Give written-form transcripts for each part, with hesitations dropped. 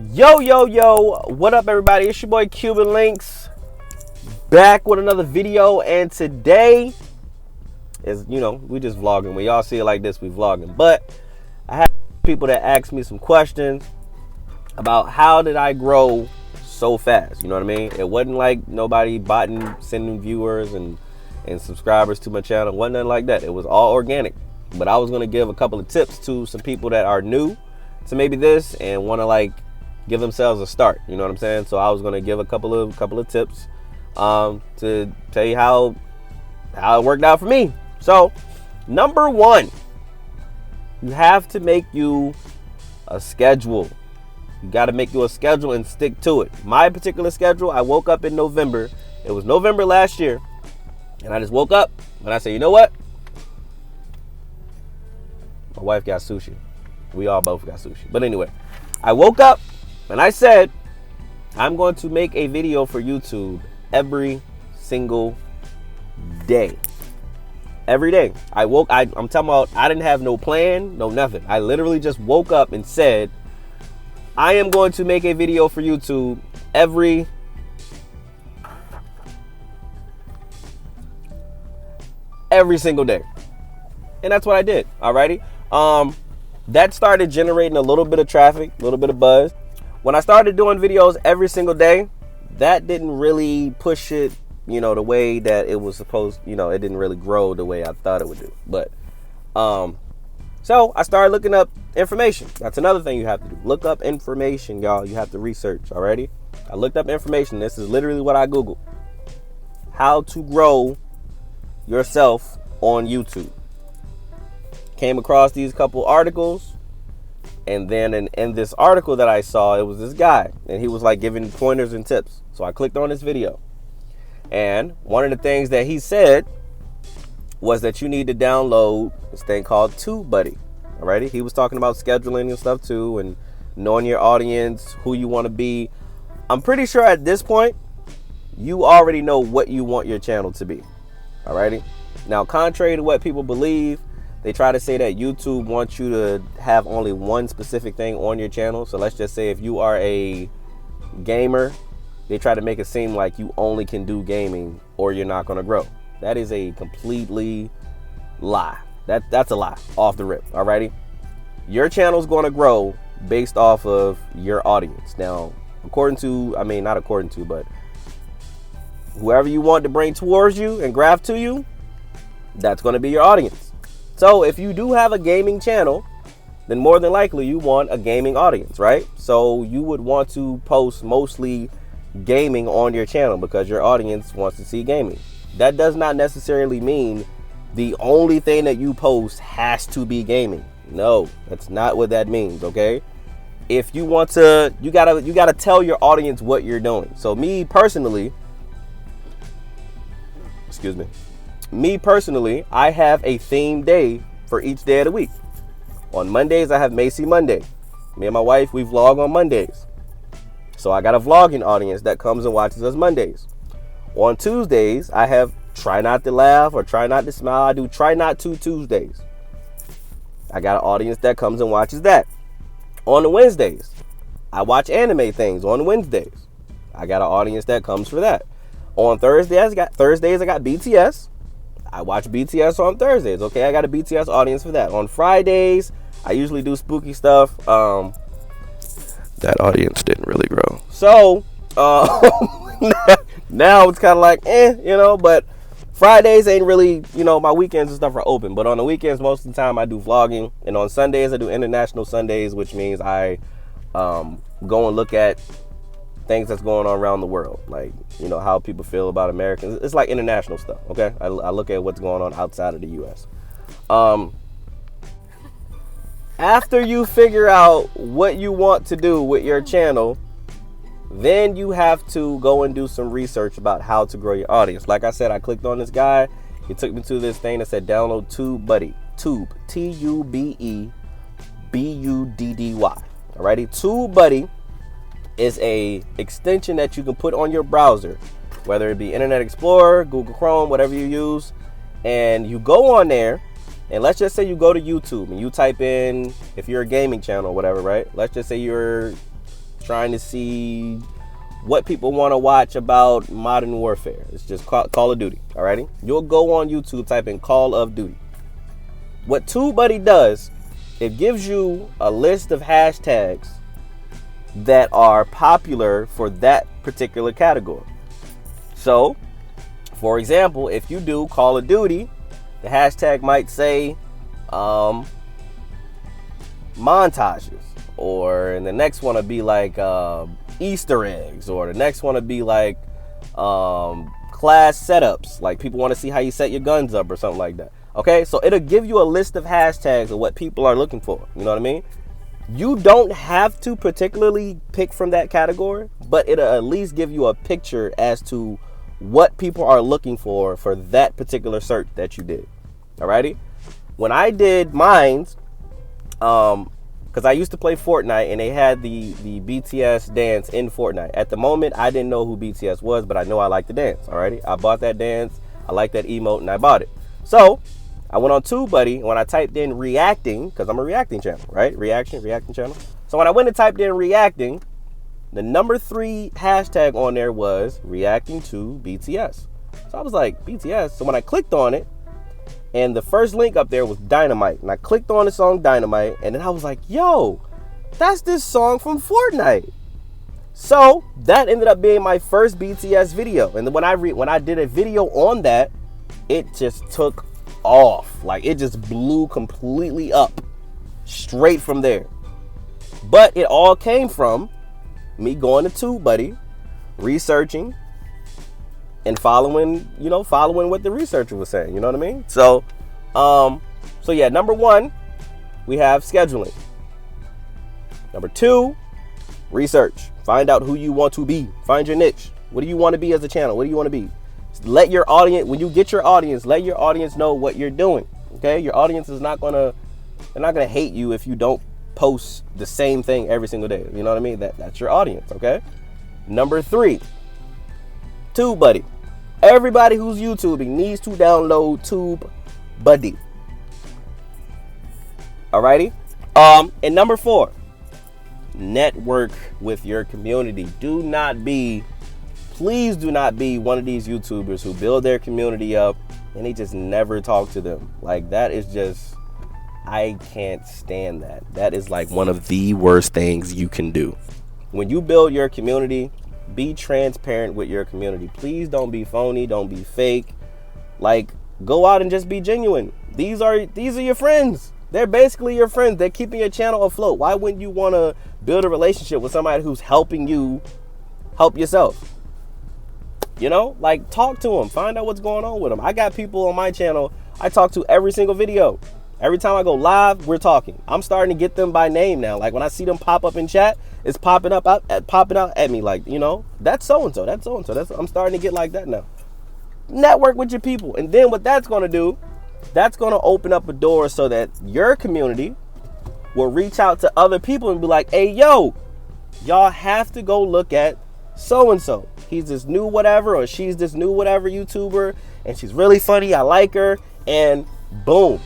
Yo, what up everybody? It's your boy QbinLynx back with another video, and today is, we just vlogging. When y'all see it like this, we vlogging. But I have people that ask me some questions about how did I grow so fast, you know what I mean? It wasn't like nobody botting, sending viewers and subscribers to my channel. It wasn't nothing like that. It was all organic. But I was gonna give a couple of tips to some people that are new to maybe this and want to give themselves a start, you know what I'm saying? So I was gonna give a couple of tips to tell you how it worked out for me. So number one, you have to make you a schedule. You got to make you a schedule and stick to it. My particular schedule, I woke up in November. It was November last year, and I just woke up and I said, you know what? My wife got sushi. We all both got sushi. But anyway, I woke up and I said, I'm going to make a video for YouTube every single day. Every day. I'm talking about, I didn't have no plan, no nothing. I literally just woke up and said, I am going to make a video for YouTube every single day. And that's what I did. Alrighty. That started generating a little bit of traffic, a little bit of buzz. When I started doing videos every single day, that didn't really push it, the way that it was supposed, it didn't really grow the way I thought it would do. But, so I started looking up information. That's another thing you have to do. Look up information, y'all. You have to research, already. I looked up information. This is literally what I Googled. How to grow yourself on YouTube. Came across these couple articles. And then in this article that I saw, it was this guy. And he was giving pointers and tips. So I clicked on this video. And one of the things that he said was that you need to download this thing called Tubebuddy. Alrighty? He was talking about scheduling and stuff too, and knowing your audience, who you want to be. I'm pretty sure at this point, you already know what you want your channel to be. Alrighty? Now, contrary to what people believe, they try to say that YouTube wants you to have only one specific thing on your channel. So let's just say if you are a gamer, they try to make it seem like you only can do gaming or you're not going to grow. That is a completely lie. That's a lie off the rip. Alrighty. Your channel is going to grow based off of your audience. Now, not according to, but whoever you want to bring towards you and graph to you, that's going to be your audience. So if you do have a gaming channel, then more than likely you want a gaming audience, right? So you would want to post mostly gaming on your channel because your audience wants to see gaming. That does not necessarily mean the only thing that you post has to be gaming. No, that's not what that means, okay? If you want to, you gotta tell your audience what you're doing. So me personally, I have a theme day for each day of the week. On Mondays, I have Macy Monday. Me and my wife, we vlog on Mondays. So I got a vlogging audience that comes and watches us Mondays. On Tuesdays, I have Try Not to Laugh or Try Not to Smile. I do Try Not to Tuesdays. I got an audience that comes and watches that. On the Wednesdays, I watch anime things on Wednesdays. I got an audience that comes for that. On Thursdays, I got BTS. I watch BTS on Thursdays. Okay, I got a BTS audience for that. On Fridays, I usually do spooky stuff. That audience didn't really grow. So, now it's kind of but Fridays ain't really, my weekends and stuff are open. But on the weekends, most of the time I do vlogging. And on Sundays, I do International Sundays, which means I go and look at things that's going on around the world, how people feel about Americans. It's like international stuff, okay? I look at what's going on outside of the U.S. After you figure out what you want to do with your channel, then you have to go and do some research about how to grow your audience. Like I said, I clicked on this guy. He took me to this thing that said download Tubebuddy. Tube, Tubebuddy. Alrighty, Tubebuddy is a extension that you can put on your browser, whether it be Internet Explorer, Google Chrome, whatever you use, and you go on there And let's just say you go to YouTube and you type in, if you're a gaming channel or whatever, right? Let's just say you're trying to see what people want to watch about Modern Warfare. It's just Call of Duty, alrighty? You'll go on YouTube, type in Call of Duty. What Tubebuddy does, it gives you a list of hashtags that are popular for that particular category. So, for example, if you do Call of Duty, the hashtag might say montages, or the next one would be like Easter eggs, or the next one would be like class setups, like people want to see how you set your guns up or something like that. Okay, so it'll give you a list of hashtags of what people are looking for. You know what I mean? You don't have to particularly pick from that category, but it'll at least give you a picture as to what people are looking for that particular search that you did. Alrighty? When I did mines, because I used to play Fortnite and they had the BTS dance in Fortnite. At the moment, I didn't know who BTS was, but I know I like the dance. Alrighty? I bought that dance. I like that emote and I bought it. So I went on Tubebuddy, when I typed in reacting, because I'm a reacting channel, right? Reacting channel. So when I went and typed in reacting, the number 3 hashtag on there was reacting to BTS. So I was like, BTS? So when I clicked on it, and the first link up there was Dynamite, and I clicked on the song Dynamite, and then I was like, yo, that's this song from Fortnite. So that ended up being my first BTS video. And then when I did a video on that, it just took off. Like, it just blew completely up straight from there. But it all came from me going to Tubebuddy, researching, and following what the researcher was saying. You know what I mean? So yeah, number 1, we have scheduling. Number 2, research. Find out who you want to be. Find your niche. What do you want to be as a channel? What do you want to be? Let your audience, when you get your audience, let your audience know what you're doing. Okay? Your audience is not gonna hate you if you don't post the same thing every single day. You know what I mean? That's your audience, okay? Number 3, Tubebuddy. Everybody who's YouTubing needs to download Tubebuddy. Alrighty? And number 4, network with your community. Please do not be one of these YouTubers who build their community up and they just never talk to them. Like, that is just, I can't stand that. That is like one of the worst things you can do. When you build your community, be transparent with your community. Please don't be phony, don't be fake. Like, go out and just be genuine. These are your friends. They're basically your friends. They're keeping your channel afloat. Why wouldn't you want to build a relationship with somebody who's helping you help yourself? You know, like, talk to them. Find out what's going on with them. I got people on my channel I talk to every single video. Every time I go live, we're talking. I'm starting to get them by name now. Like, when I see them pop up in chat, it's popping out at me. Like, you know, that's so-and-so. That's so-and-so. I'm starting to get like that now. Network with your people. And then what that's going to do, that's going to open up a door so that your community will reach out to other people and be like, hey, yo, y'all have to go look at so-and-so. He's this new whatever, or she's this new whatever YouTuber, and she's really funny. I like her. And boom.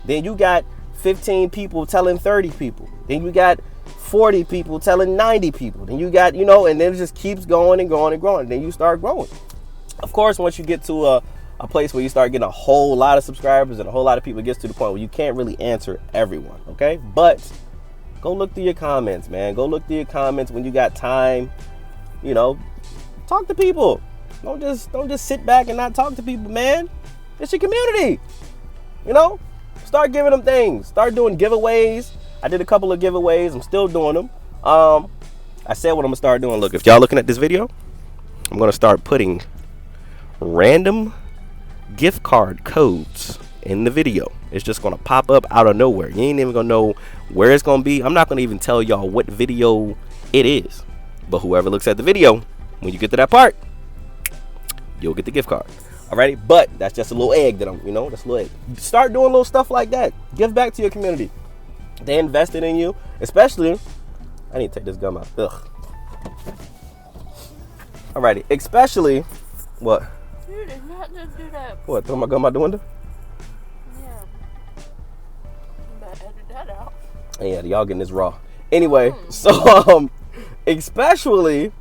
Then you got 15 people telling 30 people. Then you got 40 people telling 90 people. Then you got, you know, and then it just keeps going and growing and growing. Then you start growing. Of course, once you get to a place where you start getting a whole lot of subscribers and a whole lot of people, it gets to the point where you can't really answer everyone, okay? But go look through your comments, man. Go look through your comments when you got time. You know, talk to people. Don't just sit back and not talk to people, man. It's your community. You know? Start giving them things. Start doing giveaways. I did a couple of giveaways. I'm still doing them. I said what I'm gonna start doing. Look, if y'all looking at this video, I'm gonna start putting random gift card codes in the video. It's just gonna pop up out of nowhere. You ain't even gonna know where it's gonna be. I'm not gonna even tell y'all what video it is. But whoever looks at the video, when you get to that part, you'll get the gift card. Alrighty, but that's just a little egg that that's a little egg. Start doing little stuff like that. Give back to your community. They invested in you, especially. I need to take this gum out. Ugh. Alrighty, especially what? You did not just do that. What? Throw my gum out the window? Yeah. You better edit that out. Yeah, y'all getting this raw. Anyway, so Especially,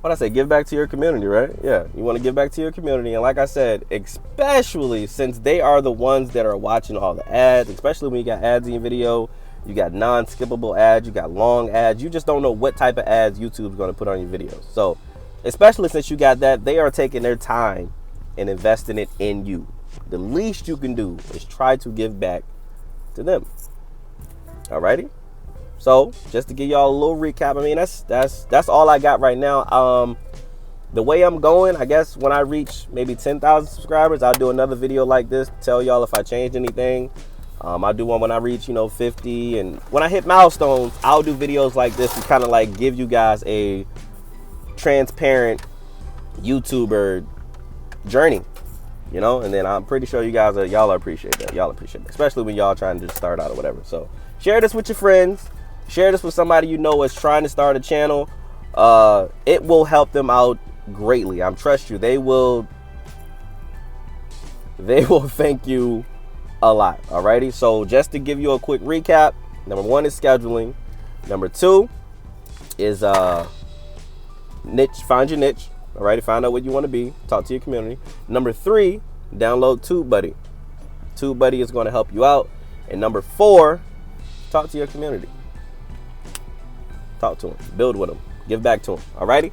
what I say, give back to your community, right? Yeah, you want to give back to your community. And like I said, especially since they are the ones that are watching all the ads, especially when you got ads in your video, you got non-skippable ads, you got long ads. You just don't know what type of ads YouTube's going to put on your videos. So, especially since you got that, they are taking their time and investing it in you. The least you can do is try to give back to them. Alrighty? So, just to give y'all a little recap, I mean, that's all I got right now. The way I'm going, I guess when I reach maybe 10,000 subscribers, I'll do another video like this to tell y'all if I changed anything. I'll do one when I reach, 50. And when I hit milestones, I'll do videos like this to kind of like give you guys a transparent YouTuber journey, and then I'm pretty sure y'all appreciate that. Y'all appreciate it, especially when y'all trying to just start out or whatever. So share this with your friends. Share this with somebody you know is trying to start a channel. It will help them out greatly. I trust you. They will thank you a lot. Alrighty. So just to give you a quick recap, number 1 is scheduling. Number 2 is niche. Find your niche. Alrighty. Find out what you want to be. Talk to your community. Number 3, download Tubebuddy. Tubebuddy is going to help you out. And number 4, talk to your community. Talk to them. Build with them. Give back to them. Alrighty?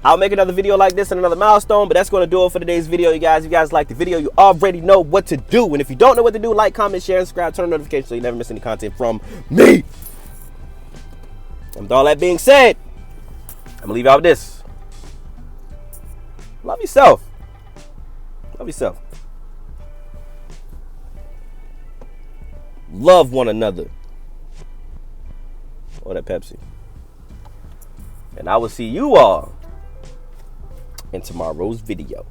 I'll make another video like this and another milestone, but that's going to do it for today's video, you guys. If you guys like the video, you already know what to do. And if you don't know what to do, like, comment, share, and subscribe. Turn on notifications so you never miss any content from me. And with all that being said, I'm going to leave y'all with this. Love yourself. Love yourself. Love one another. Or that Pepsi. And I will see you all in tomorrow's video.